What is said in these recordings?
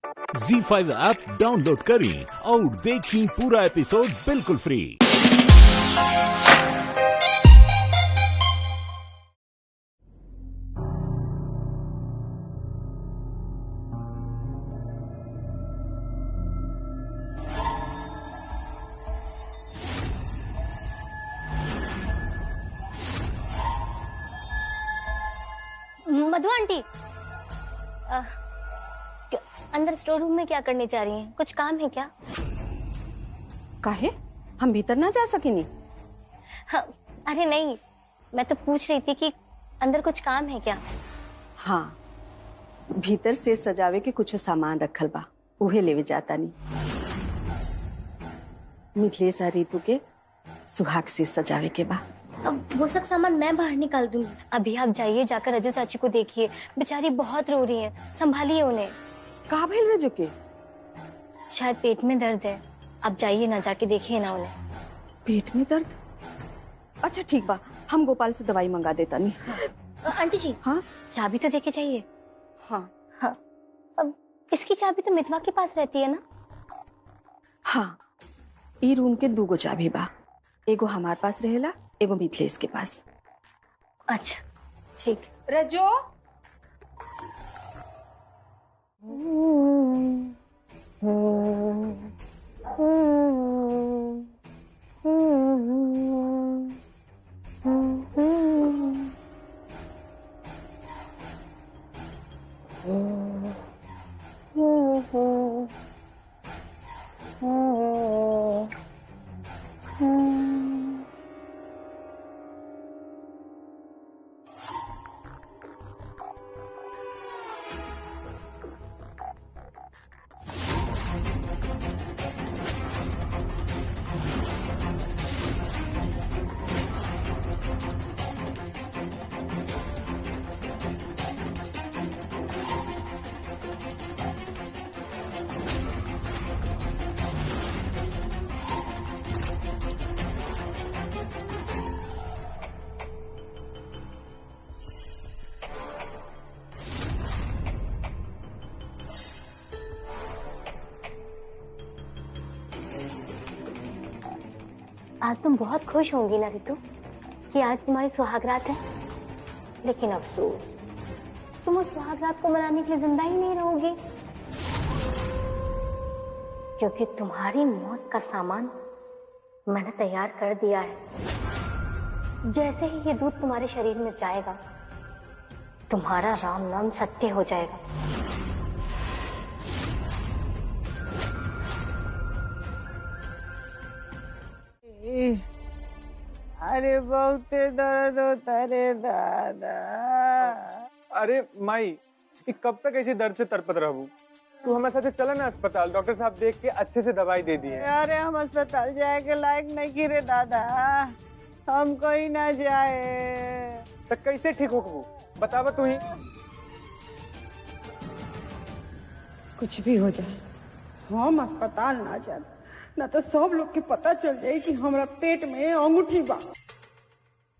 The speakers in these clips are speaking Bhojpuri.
ZEE5 ऐप डाउनलोड करें और देखें पूरा एपिसोड बिल्कुल फ्री। मधु आंटी, अंदर स्टोर रूम में क्या करने जा रही हैं? कुछ काम है क्या? काहे? हम भीतर ना जा सकेनी? हाँ, अरे नहीं, मैं तो पूछ रही थी कि अंदर कुछ काम है क्या? हाँ, भीतर से सजावे के कुछ सामान रखल बा, उहे लेवे जाता नहीं। मिथिलेश और रीतू के सुहाग से सजावे के बा। अब वो सब सामान मैं बाहर निकाल दूंगी। अभी आप जाइए, जाकर रजू चाची को देखिए, बेचारी बहुत रो रही हैं, संभालिए उन्हें। कहाँ भेल रजू के? शायद पेट में दर्द है, आप जाइए ना, जाके देखिए ना उन्हें। पेट में दर्द? अच्छा ठीक बा, हम गोपाल से दवाई मंगा देता नहीं। आंटी जी, हाँ, चाबी तो देके जाइए। हाँ हाँ, अब इसकी चाबी तो मितवा के पास रहती है ना? हाँ, ई रूम के 2 चाबी बा, एगो हमार पास रहेला, एगो मिथिलेश के पास। अच्छा ठीक। रजो, आज तुम बहुत खुश होंगी ना रितु कि आज तुम्हारी सुहागरात है, लेकिन अफसोस तुम उस सुहागरात को मनाने के लिए जिंदा ही नहीं रहोगी, क्योंकि तुम्हारी मौत का सामान मैंने तैयार कर दिया है। जैसे ही ये दूध तुम्हारे शरीर में जाएगा, तुम्हारा राम नाम सत्य हो जाएगा। अरे बहुत दर्द होता रे दादा। अरे माई, ये कब तक ऐसे दर्द से तरपत रहूं? तू हमारे साथ चला ना अस्पताल, डॉक्टर साहब देख के अच्छे से दवाई दे दी है। अरे हम अस्पताल जाए के लायक नहीं की रे दादा, हम कोई ना जाए। तो कैसे ठीक हो बतावा तू ही। कुछ भी हो जाए, हम अस्पताल ना जाए, ना तो सब लोग के पता चल जाए कि हमरा पेट में अंगूठी बा।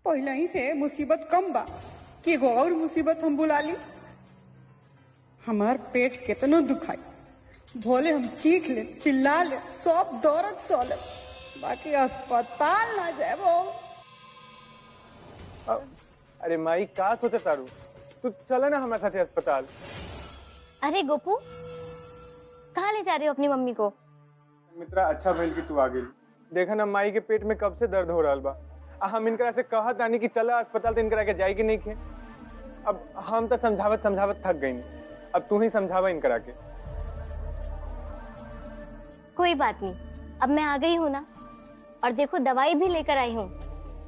पहले ही से मुसीबत कम बा कि एगो और मुसीबत हम बुला ली। हमार पेट कितनो दुखाई, भोले हम चीख ले, चिल्ला ले, सब दर्द सह ले, बाकी अस्पताल ना जाए वो। अरे माई, का सोचा तारू? तू चला ना हमारे साथ अस्पताल। अरे गोपू, कहाँ ले जा रहे हो अपनी मम्मी को? मित्रा, अच्छा भइल कि तू आ गई। देखा ना, माई के पेट में कब से दर्द हो रहा बा। हम इनकरा से कहत आनी कि चला अस्पताल, तो इनकरा के जाए कि नहीं खे। अब हम तो समझावत समझावत थक गई, अब तू ही समझावा इनकरा के। कोई बात नहीं, अब मैं आ गई हूँ ना, और देखो दवाई भी लेकर आई हूँ।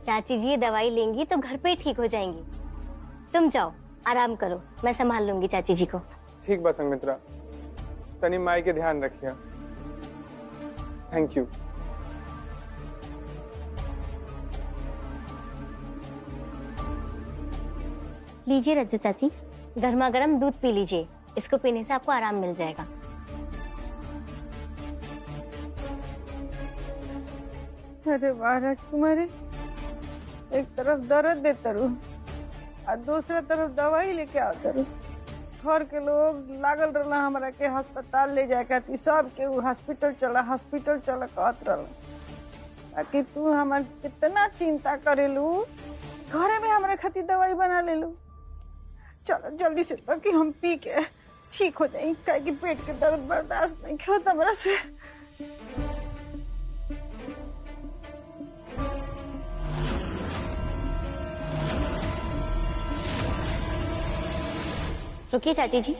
चाची जी ये दवाई लेंगी तो घर पे ही ठीक हो जाएंगी। तुम जाओ, आराम करो, मैं संभाल लूंगी चाची जी को। ठीक बा संगमित्रा, तनी माई के ध्यान रखिया। Thank you. लीजिए रज्जू चाची, गर्मा गर्म दूध पी लीजिए, इसको पीने से आपको आराम मिल जाएगा। अरे वाह राजकुमारी, एक तरफ दर्द देता रू और दूसरा तरफ दवाई लेके आता रू। घर के लोग लागल रहला हमरा के अस्पताल ले जाए खातिर, सब के हॉस्पिटल चला कहत रहला। ताकि तू हमार कितना चिंता करेलू, घरे में हमरा खातिर दवाई बना लेलू। चलो जल्दी से तो कि हम पी के ठीक हो जाए, काहे कि पेट के दर्द बर्दाश्त नहीं होता हमरा से। रुकिए चाची जी,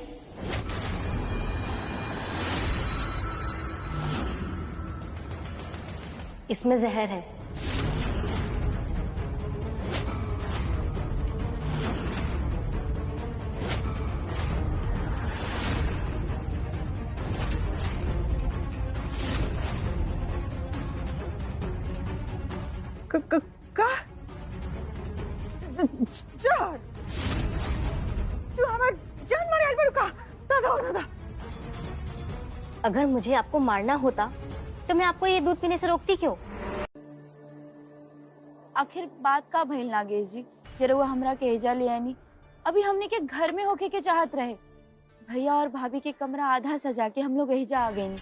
इसमें जहर है। का जान तू हमार जान मारे आइल बड़ू का? दादा अगर मुझे आपको मारना होता तो मैं आपको ये दूध पीने से रोकती क्यों? आखिर बात का भइल नागेश जी, जरूर हमरा के एजा ले आनी। अभी हमने के घर में होके के चाहत रहे, भैया और भाभी के कमरा आधा सजा के हम लोग एजा आ गए।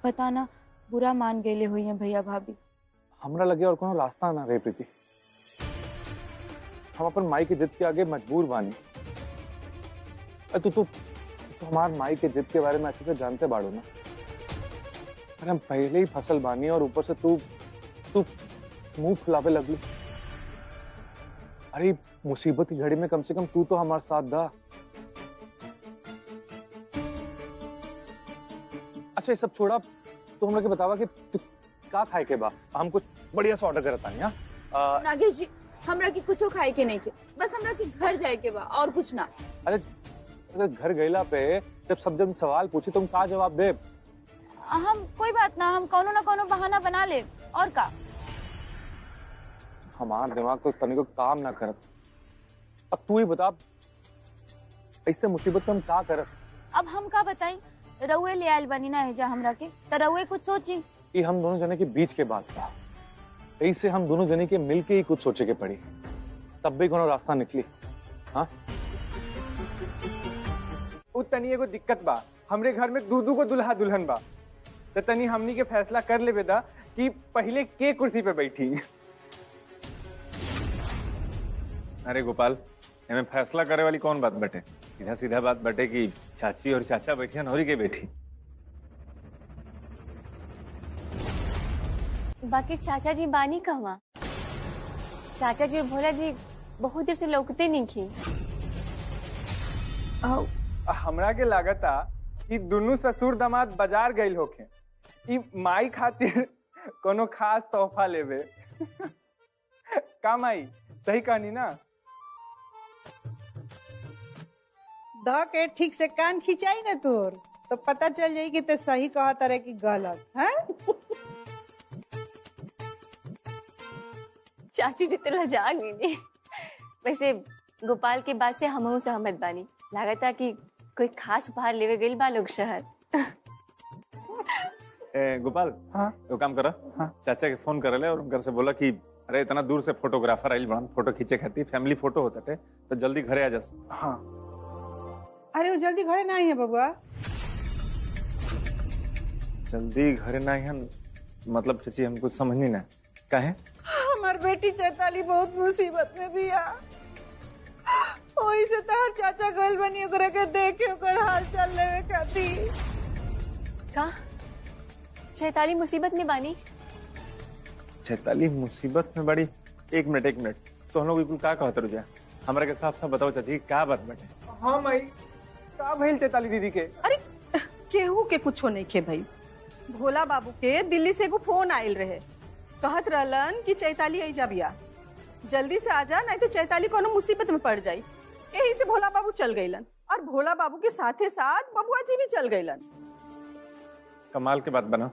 पता ना बुरा मान गए हुई हैं भैया भाभी। हमरा लगे और कोनो रास्ता ना रहे प्रीति, हम अपन माई के जिद के आगे मजबूर बानी। तू हमार माई के जिद के बारे में अच्छे से जानते बाड़ो ना। अरे हम पहले ही फसल बानी और ऊपर से तू मुंह फुलावे लगली। अरे मुसीबत की घड़ी में कम से कम तू तो हमारे साथ दा। अच्छा ये सब छोड़ा, तो हम लोग बतावा कि का खाए के बा, हम कुछ बढ़िया सा ऑर्डर करता है। नागेश जी हमरा की कुछ खाए के नहीं के, बस हमरा की घर जाए के बा और कुछ ना। अरे अगर घर गईला पे जब सवाल पूछे तुम का जवाब दे? हम कोई बात ना, हम कोनो ना कोनो बहाना बना ले और का। हमार दिमाग तो तनिको काम ना करत। अब तू ही बता, ऐसे मुसीबत में हम का करत? अब हम का बताई, रउए ले आयल बनी ना हेजा हमरा के, तो रउए कुछ सोची। ये हम दोनों जने के बीच के बात था, ऐसे हम दोनों जने के मिलके ही कुछ सोचे के पड़ी, तब भी कोनो रास्ता निकली। हाँ तनी एगो दिक्कत बा, हमरे घर में दूधू को दुल्हा दुल्हन बा, तो तनी हमनी के फैसला कर ले बेदा कि पहले के कुर्सी पे बैठी। अरे गोपाल, हमें फैसला करे वाली कौन बात बटे? सीधा सीधा बात बटे कि चाची और चाचा बैठे नौरी के बैठी। बाकी चाचा जी बानी कहवा? चाचा जी और भोला जी बहुत देर से लौकते नहीं की। हमरा के लागता कि दोनों ससुर दामाद बाजार गइल होखे, ई माई खातिर कोनो खास तोहफा लेवे। का माई सही कहनी ना? द के ठीक से कान खिंचाई ना तोर, तो पता चल जाई कि ते सही कहत रहे कि गलत है। चाची जी तो लजा गई। वैसे गोपाल के बात से हमहू सहमत बानी, लागता कि कोई खास उपहार लेवे गइल बा लोग शहर। गोपाल, हाँ तो काम करा, हाँ चाचा के फोन कर ले और घर से बोला कि अरे इतना दूर से फोटोग्राफर आइल बड़ा, फोटो खींचे खातिर फैमिली फोटो होता थे, तो जल्दी घरे आ जा। हाँ अरे वो जल्दी घरे ना आई है बबुआ। जल्दी घरे ना है मतलब चाची हम कुछ समझ नहीं ना काहे? हमार बेटी चैताली बहुत मुसीबत में भी आ, वही से तार चाचा गइल बनी ओकरा के देखे ओकर हाल चाल लेवे खातिर। का चैताली मुसीबत में बानी? चैताली मुसीबत में बड़ी? एक मिनट, तो हम लोग बिल्कुल का कहते रुझा, हमारे के साफ साफ बताओ चाची क्या बात बटे? हाँ माई, का भइल चैताली दीदी के? अरे केहू के कुछो नहीं खे भाई। भोला बाबू के दिल्ली से एगो फोन आयल रहे, कहत रहलन कि चैताली आइजा बिया, जल्दी से आजा नहीं तो चैताली कोनो मुसीबत में पड़ जाई। यही से भोला बाबू चल गईलन और भोला बाबू के साथे साथ बबुआ जी भी चल गईलन। कमाल के बात बना,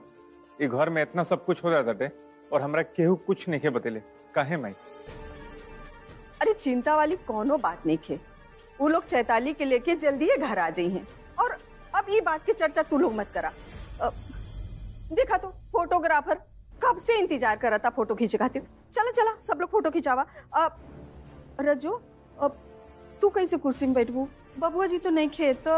ये घर में इतना सब कुछ हो जाता थे और हमरा केहू कुछ नहीं के बतेले, काहे माई? अरे चिंता वाली कोनो बात नहीं खे, वो लोग चैताली के लेके जल्दी ही घर आ जाई हैं। और अब ये बात की चर्चा तू लोग मत करा। देखा तो फोटोग्राफर कब से इंतजार कर रहा था फोटो खींचे खातिर। चला सब लोग फोटो खिंचावा। रजो अब तू कैसे कुर्सी में बैठबू? बबुआ जी तो नहीं खे तो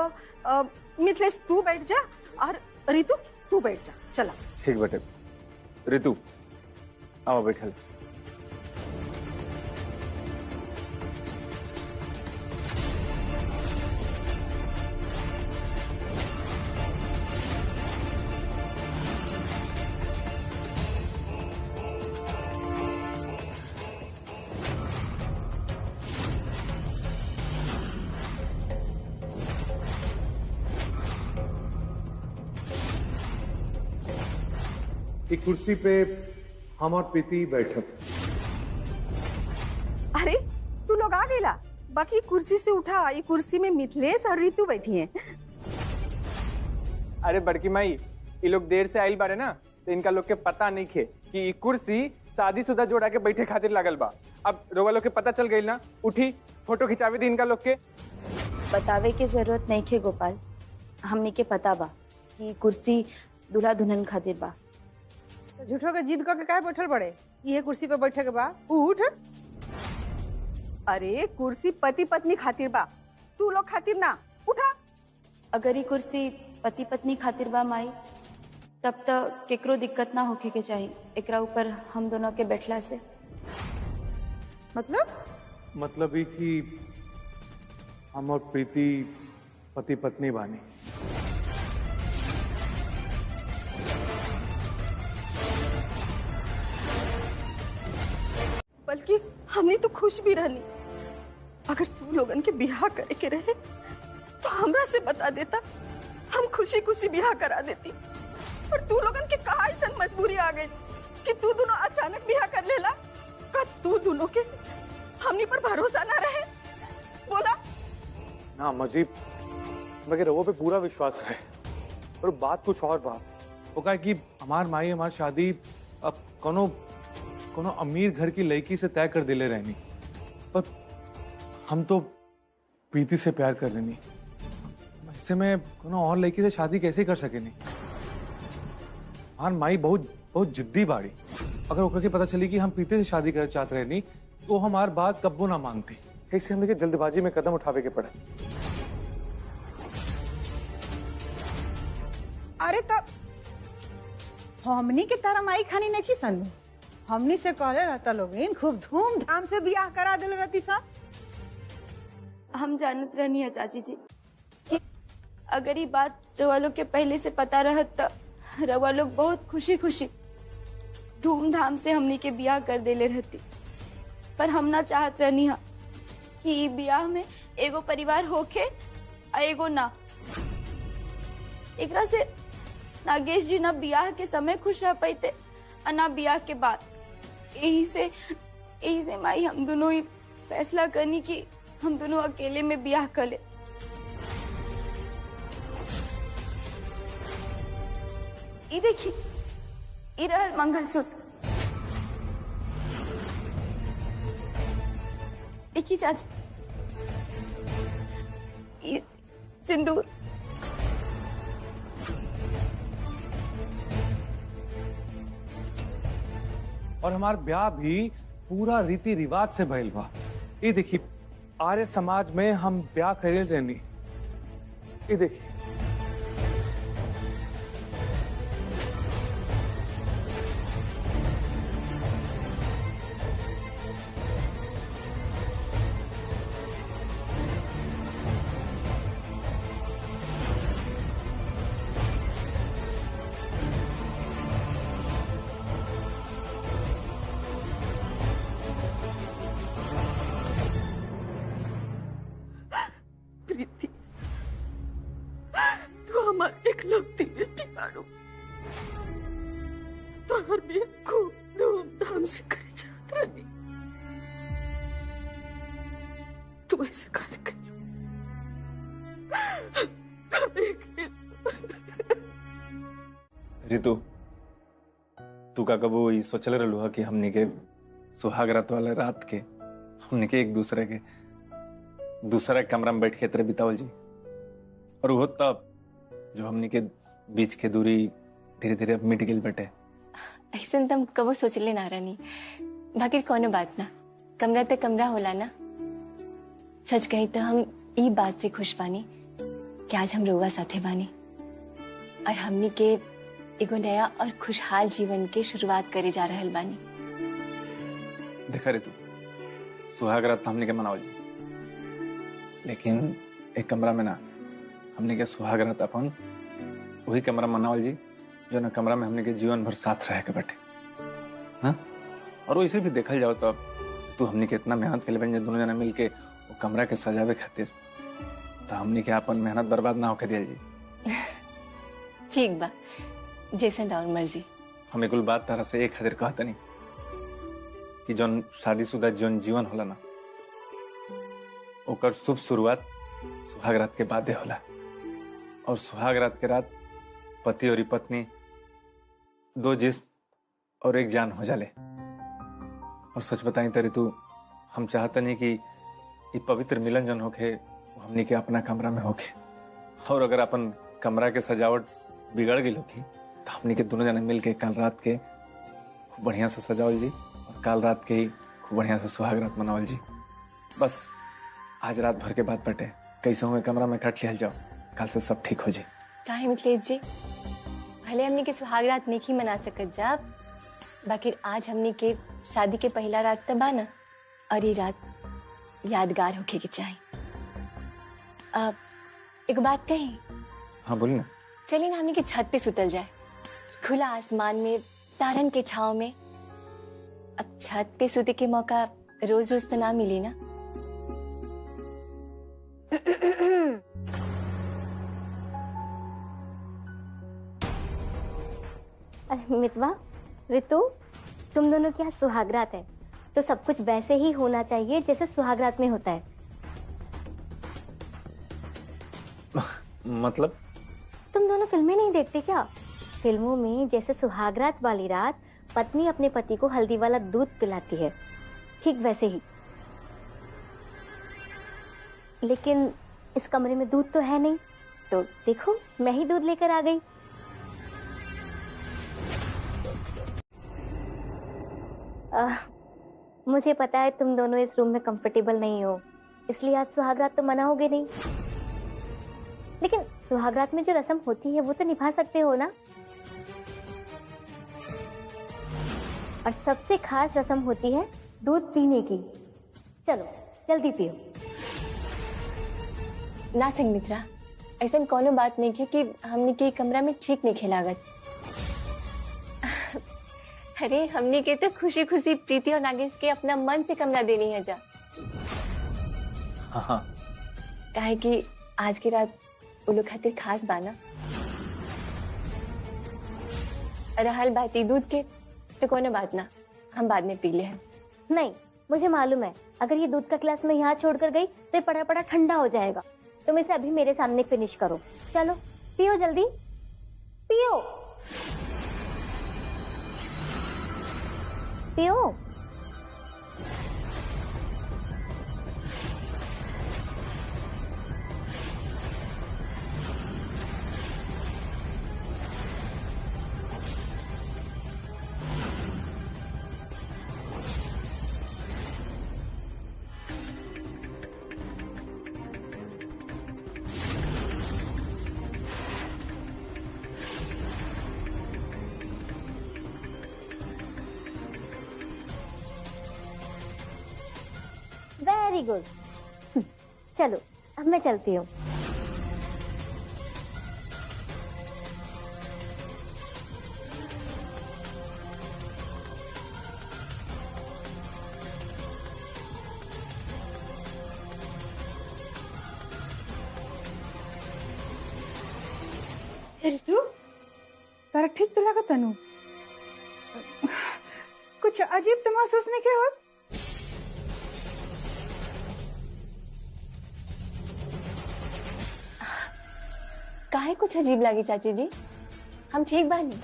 मिथिलेश तू बैठ जा और रितु तू बैठ जा। चला ठीक बेटे। रितु आओ बैठल। एक कुर्सी पे हम और प्रीति बैठक। अरे तू लोग आ गईला। बाकी कुर्सी से उठा, ये कुर्सी में मिथिलेश और रितु बैठी हैं। अरे बड़की माई, ये लोग देर से आइल बारे ना, तो इनका लोग के पता नहीं खे कि ये कुर्सी शादीशुदा जोड़ा के बैठे खातिर लागल बा। अब रोवा लोग के पता चल गई ना, उठी फोटो खिंचावे दी इनका लोग के। बतावे की जरूरत नहीं खे गोपाल, हमनी के पता बा कि कुर्सी दूल्हा दुल्हन खातिर बा। तो झूठो के जिद करके काहे बैठल बड़े? ये कुर्सी पे बैठे के बा उठ। अरे कुर्सी पति पत्नी खातिर बा, तू लोग खातिर ना। उठा। अगर ये कुर्सी पति पत्नी खातिर बा माई, तब तक केकरो दिक्कत ना होके के चाहिए एकरा ऊपर हम दोनों के बैठला से। मतलब ये कि हम और प्रीति पति पत्नी बानी। बल्कि हमने तो खुश भी रहनी। अगर तू लोगन के बियाह करे के रहे तो हमरा से बता देता, हम खुशी खुशी बियाह करा देती। और तू लोगन के कहा ऐसा मजबूरी आ गई कि तू दोनों अचानक बियाह कर लेला? का तू दोनों के हमनी पर भरोसा ना रहे? बोला ना मजीब, मगर वो पे पूरा विश्वास है। और बात कुछ और बात वो कहा कि हमार माई हमार शादी अब कोनो अमीर घर की लड़की से तय कर दिले रहनी, पर हम तो प्रीति से प्यार कर लेनी। इससे मैं कोनो और लड़की से शादी कैसे कर सके नहीं। हमार माई बहुत जिद्दी बाड़ी। अगर ओकर के पता चली कि हम प्रीति से शादी करना चाहते रहनी तो हमार बात कब्बो ना मानती। कैसे हमें जल्दबाजी में कदम उठावे के पड़े। अरे तब हमनी के तारा माई खानी नहीं सन, हमनी से कहले रहता लोगिन खूब धूमधाम से बियाह करा दिल रहती सा। हम जानत रहनी है चाची जी कि अगर ये बात रवा लोग के पहले से पता रहत तो रवा लोग बहुत खुशी खुशी धूमधाम से हमनी के बियाह कर देले रहती। पर हम ना चाहत रहनी है कि बियाह में एगो परिवार होके आ एगो ना। एकरा से नागेश जी ना बियाह के समय खुश रह पाते और ना बियाह के बाद। यही से माई हम दोनों ही फैसला करनी कि हम दोनों अकेले में बियाह कर ले। ये देखिए, ये रहल मंगलसूत्र। एक ही चाची, ये सिंदूर। और हमार ब्याह भी पूरा रीति रिवाज से भइल बा। ये देखिए, आर्य समाज में हम ब्याह करे रहनी। ये देखिए, प्रीति, तू हमारी एकलौती बेटी बाड़ू। तो हर भी खूब धूमधाम से करे जात रहनी। तू ऐसे काहे करियो? रितु, तू का कबो ई सोचले रहलू हा कि हमनी के सुहाग रात वाले रात के हमनी के एक दूसरे के दूसरा कमरा में बैठ के तेरे बितावल जी। और वो तब जो हमनी के बीच के दूरी धीरे धीरे अब मिट गई बटे। ऐसा तुम कबो सोचले ना रहनी। बाकी कोनो बात ना, कमरा तो कमरा होला ना। सच कही तो हम ई बात से खुश बानी कि आज हम रउआ साथे बानी और हमनी के एगो नया और खुशहाल जीवन के शुरुआत करे जा रहल बानी। देखा रे तू, सुहाग रात हमने के मनावल जी, लेकिन एक कमरा में ना, हमने के सुहाग रात अपन वही कमरा मनावल जी जो ना कमरा में हमने के जीवन भर साथ रह के बैठे। हाँ, और वैसे भी देखल जाओ तो तू हमने के इतना मेहनत के लिए दोनों जना मिल के वो कमरा के सजावे खातिर, तो हमने के अपन मेहनत बर्बाद ना होके दिया जी। ठीक बा, जैसन और मर्जी। हमें कुल बात तरह से एक खातिर कहता नहीं कि जौन शादीशुदा जौन जीवन होला ना, ओकर शुभ शुरुआत सुहाग रात के बादे होला। और सुहाग रात के रात पति और पत्नी दो जिस्म और एक जान हो जाले। और सच बताई तरी तू, हम चाहते नहीं कि ये पवित्र मिलन जन होके हमनी के अपना कमरा में होके, और अगर अपन कमरा के सजावट बिगड़ गई होगी तो हमनी के दोनों जने मिल के कल रात के खूब बढ़िया से सजावल जी, और कल रात के ही खूब बढ़िया से सुहाग रात मनावल जी। बस आज रात भर के बाद बटे कैसे हुए कमरा में कट लिया जाओ, कल से सब ठीक हो जाए। काहे मिथिलेश जी, भले हमनी के सुहाग रात नहीं मना सकत जा, बाकी आज हमनी के शादी के पहला रात तबा ना, और ये रात यादगार होके के चाहे। एक बात कही? हाँ बोली ना। चलिए ना हमनी के छत पे सुतल जाए, खुला आसमान में तारन के छांव में। अब छत पे सुते के मौका रोज रोज तो ना मिले ना। मितवा, ऋतु, तुम दोनों की आज सुहागरात है, तो सब कुछ वैसे ही होना चाहिए जैसे सुहागरात में होता है। मतलब? तुम दोनों फिल्में नहीं देखते क्या? फिल्मों में जैसे सुहागरात वाली रात पत्नी अपने पति को हल्दी वाला दूध पिलाती है, ठीक वैसे ही। लेकिन इस कमरे में दूध तो है नहीं, तो देखो मैं ही दूध लेकर आ गई। मुझे पता है तुम दोनों इस रूम में कंफर्टेबल नहीं हो, इसलिए आज सुहागरात तो मना होगे नहीं, लेकिन सुहागरात में जो रस्म होती है वो तो निभा सकते हो ना। और सबसे खास रस्म होती है दूध पीने की। चलो जल्दी पियो। ना सिंह मित्रा, ऐसा कोनो बात नहीं है कि हमने के कमरा में ठीक नहीं खेलागत। अरे हमने के तो खुशी खुशी प्रीति और नागेश के अपना मन से कमरा देनी है जा। हाँ। काहे कि आज की रात वो लोग खातिर खास बाना। रहल बात दूध के, तो कोनो बात ना, हम बाद में पी ले हैं। नहीं, मुझे मालूम है अगर ये दूध का गिलास मैं यहाँ छोड़कर गई तो ये पड़ा पड़ा ठंडा हो जाएगा। तुम इसे अभी मेरे सामने फिनिश करो। चलो पियो, जल्दी पियो पियो। Very good. चलो अब मैं चलती हूँ। ऋतु, तारा ठीक तो लगा तनु? कुछ अजीब तो महसूस नहीं किया? काहे कुछ अजीब लगी चाची जी? हम ठीक बानी।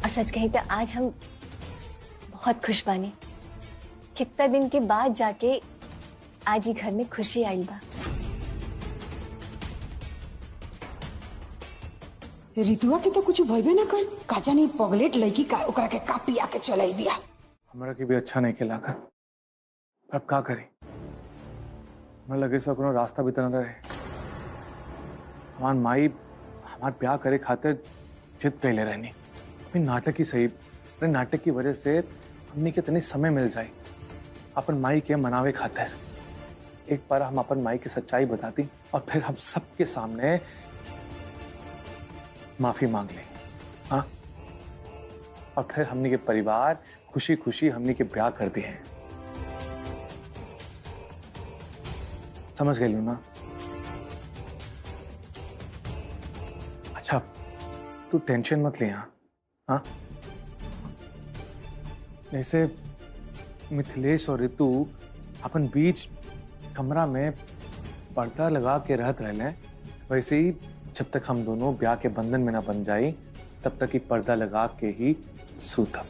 और सच कही तो आज हम बहुत खुश बानी। कितना दिन के बाद जाके आज ही घर में खुशी आइल बा। ऋतुआ के तो कुछ भइबे ना कर, का जानी पगलेट लड़की का ओकरा के का पिया के चलाई बिया। हमरा की भी अच्छा नहीं खेला कर, अब का करें? मैं लगे सो कोनो रास्ता भी तना रहे। हमार माई हमार ब्याह करे खातिर जिद पहले रहनी। अभी नाटक ही सही, अरे नाटक की वजह से हमने के इतने समय मिल जाए अपन माई के मनावे खातिर। एक बार हम अपन माई की सच्चाई बताती और फिर हम सबके सामने माफी मांग ले। हाँ, और फिर हमने के परिवार खुशी खुशी हमने के ब्याह कर दिए हैं। समझ गई ना? अच्छा, तू टेंशन मत ले। हाँ, जैसे मिथिलेश और ऋतु अपन बीच कमरा में पर्दा लगा के रहत रहे, वैसे ही जब तक हम दोनों ब्याह के बंधन में ना बन जाए तब तक ही पर्दा लगा के ही सूतब।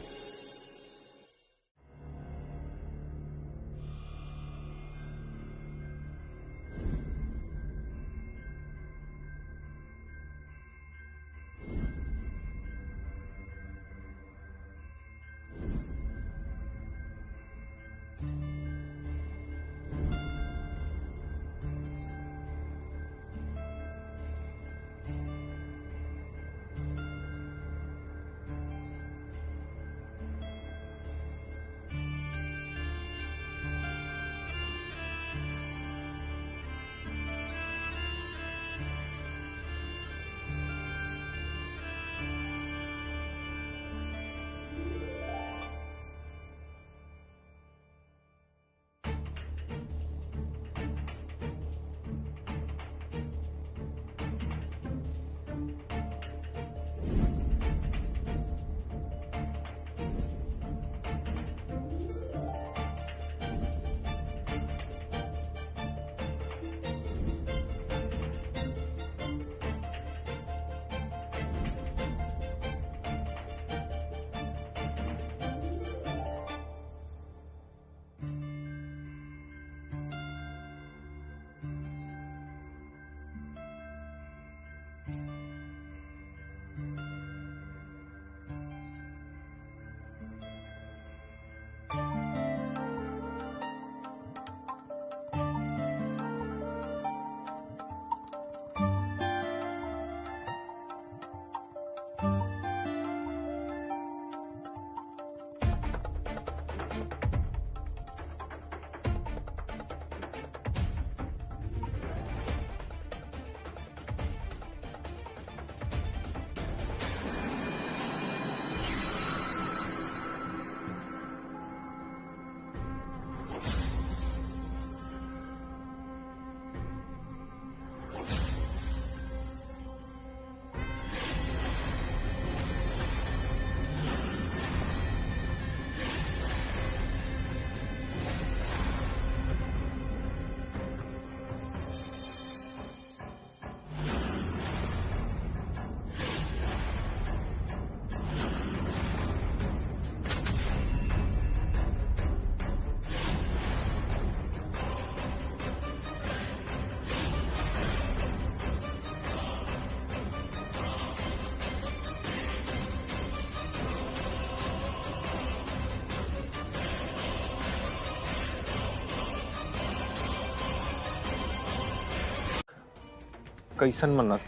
कैसन मन्नत?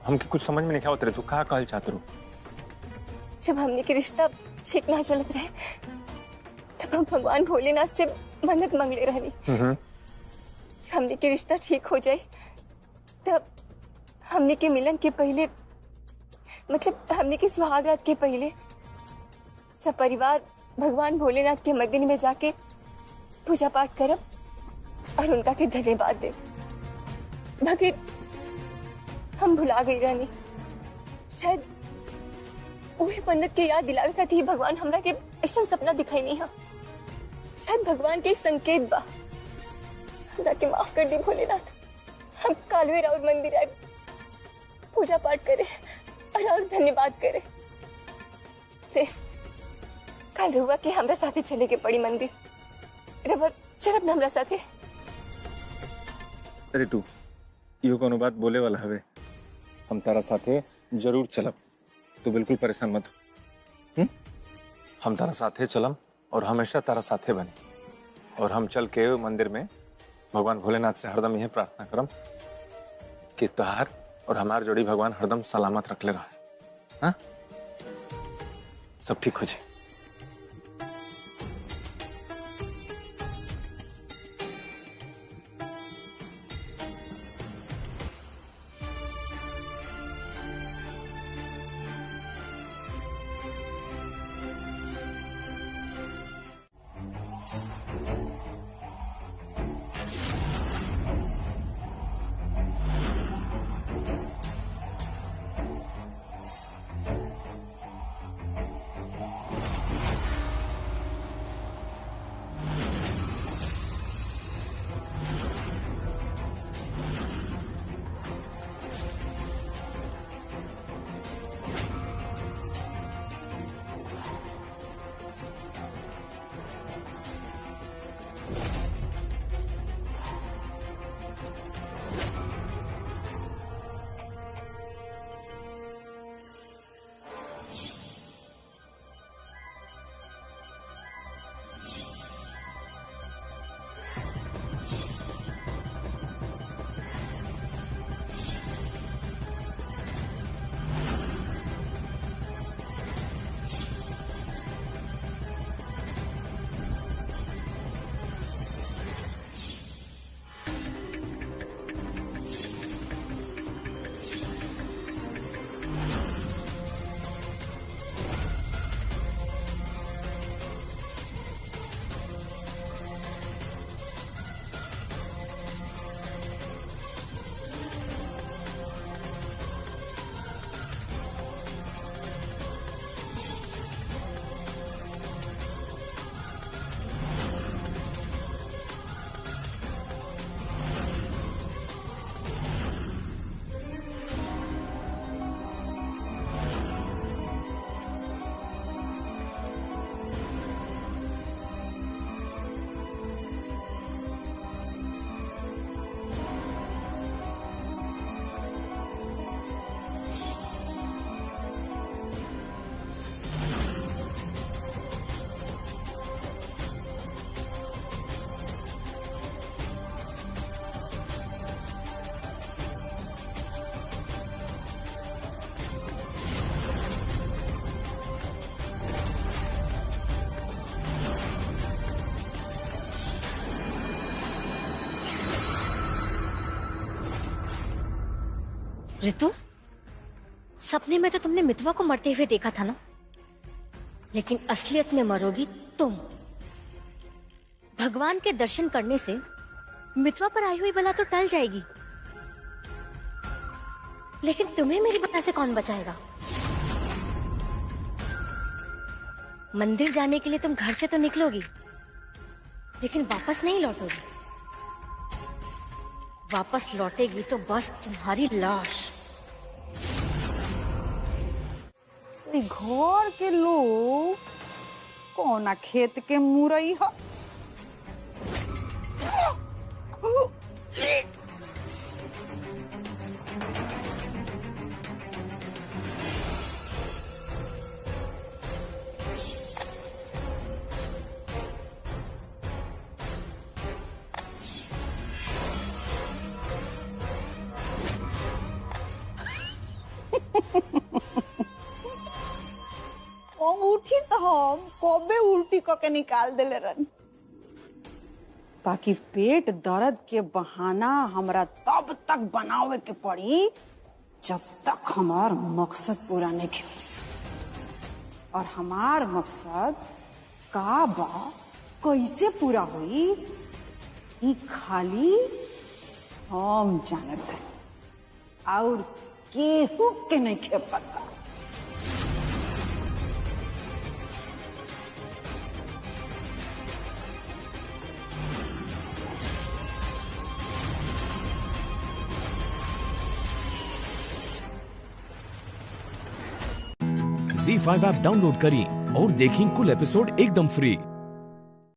हमके कुछ समझ में नहीं आवत रहे। तू का कहल चाहत रू? जब हमने के रिश्ता ठीक ना चलत रहे तब हम भगवान भोलेनाथ से मन्नत मांगले रहनी हमने के रिश्ता ठीक हो जाए। तब हमने के मिलन के पहले, मतलब हमने के सुहाग रात के पहले सब परिवार भगवान भोलेनाथ के मंदिर में जाके पूजा पाठ करब और उनका के धन्यवाद दे। बाकी हम भुला गई रानी। शायद वही मन्नत के याद दिलावे का थी भगवान हमरा के ऐसा सपना दिखाई नहीं है। शायद भगवान के संकेत बा। हमरा के माफ कर दी भोलेनाथ। हम कालवे राउर मंदिर आए पूजा पाठ करे और धन्यवाद करे। प्लीज कल रुआ के हमरा साथे चले के पड़ी मंदिर। रवा चलब ना हमरा साथे। अरे तू यो कोनो बात बोले वाला हवे? हम तारा साथे जरूर चलब, तू बिल्कुल परेशान मत हो। हम तारा साथे चलम और हमेशा तारा साथे बने। और हम चल के मंदिर में भगवान भोलेनाथ से हरदम यह प्रार्थना करम कि तोहार और हमार जोड़ी भगवान हरदम सलामत रख ले रहा। हाँ? सब ठीक हो जाए। ऋतु, सपने में तो तुमने मितवा को मरते हुए देखा था ना, लेकिन असलियत में मरोगी तुम। भगवान के दर्शन करने से मितवा पर आई हुई बला तो टल जाएगी, लेकिन तुम्हें मेरी बला से कौन बचाएगा? मंदिर जाने के लिए तुम घर से तो निकलोगी, लेकिन वापस नहीं लौटोगी। वापस लौटेगी तो बस तुम्हारी लाश। घर के लोग कोना खेत के मुरई ह। अंगूठी तो हम कबे उल्टी करके निकाल देले रन, बाकी पेट दर्द के बहाना हमरा तब तक बनावे के पड़ी जब तक हमार मकसद पूरा नहीं हो जाए। और हमार मकसद का बा, कैसे पूरा हुई, ई खाली हम जानत है और केहू के नहीं के पता। ZEE5 ऐप डाउनलोड करें और देखें कुल एपिसोड एकदम फ्री।